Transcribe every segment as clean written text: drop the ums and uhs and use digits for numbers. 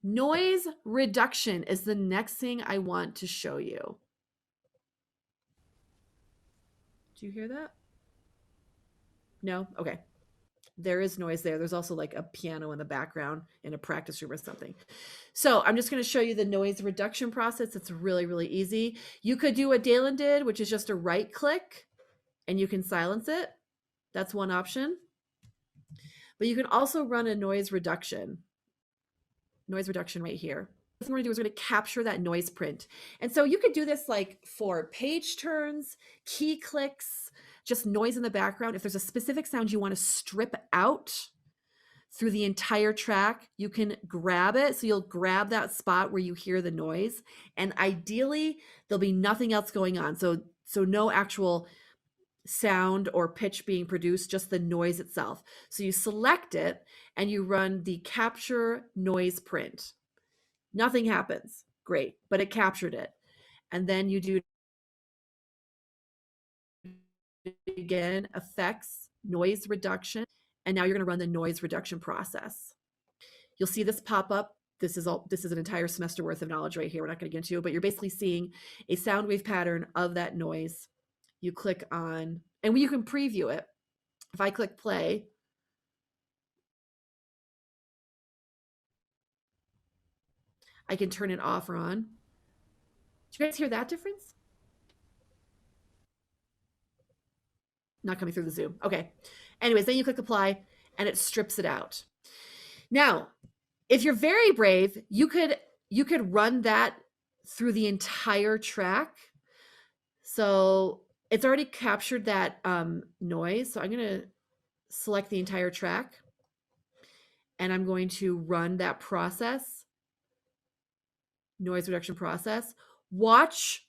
Noise reduction is the next thing I want to show you. Do you hear that? No? Okay. There is noise there. There's also like a piano in the background in a practice room or something. So I'm just going to show you the noise reduction process. It's really, really easy. You could do what Dalen did, which is just a right click and you can silence it. That's one option. But you can also run a noise reduction right here. What we're going to do is we're going to capture that noise print. And so you could do this like for page turns, key clicks, just noise in the background. If there's a specific sound you want to strip out through the entire track, you can grab it. So you'll grab that spot where you hear the noise. And ideally, there'll be nothing else going on. So no actual sound or pitch being produced, just the noise itself. So you select it and you run the capture noise print. Nothing happens. Great, but it captured it. And then you do again, effects, noise reduction, and now you're going to run the noise reduction process. You'll see this pop up. This is an entire semester worth of knowledge right here. We're not going to get into it, but you're basically seeing a sound wave pattern of that noise. You click on, and you can preview it. If I click play, I can turn it off or on. Did you guys hear that difference? Not coming through the Zoom. Okay. Anyways, then you click apply and it strips it out. Now, if you're very brave, you could run that through the entire track. So it's already captured that noise. So I'm going to select the entire track and I'm going to run that process, noise reduction process. Watch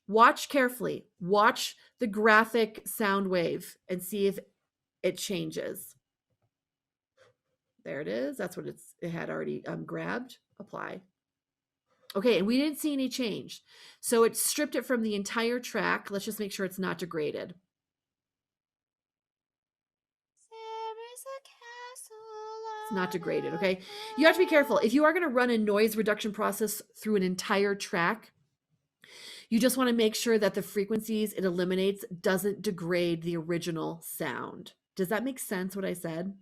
carefully. Watch the graphic sound wave and see if it changes. There it is. That's what it had already grabbed. Apply. Okay, and we didn't see any change. So it stripped it from the entire track. Let's just make sure it's not degraded. It's not degraded, okay? You have to be careful. If you are going to run a noise reduction process through an entire track, you just want to make sure that the frequencies it eliminates doesn't degrade the original sound. Does that make sense what I said?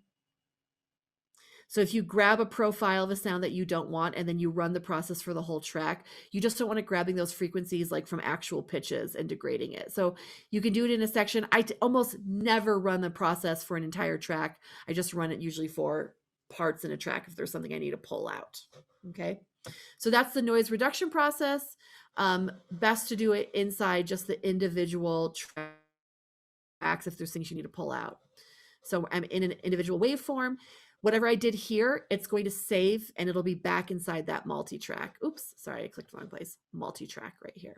So if you grab a profile of a sound that you don't want and then you run the process for the whole track, you just don't want it grabbing those frequencies like from actual pitches and degrading it. So you can do it in a section. I almost never run the process for an entire track. I just run it usually for parts in a track if there's something I need to pull out. Okay, so that's the noise reduction process. Best to do it inside just the individual tracks if there's things you need to pull out. So I'm in an individual waveform. Whatever I did here, it's going to save and it'll be back inside that multi-track. Oops, sorry, I clicked the wrong place. Multi-track right here.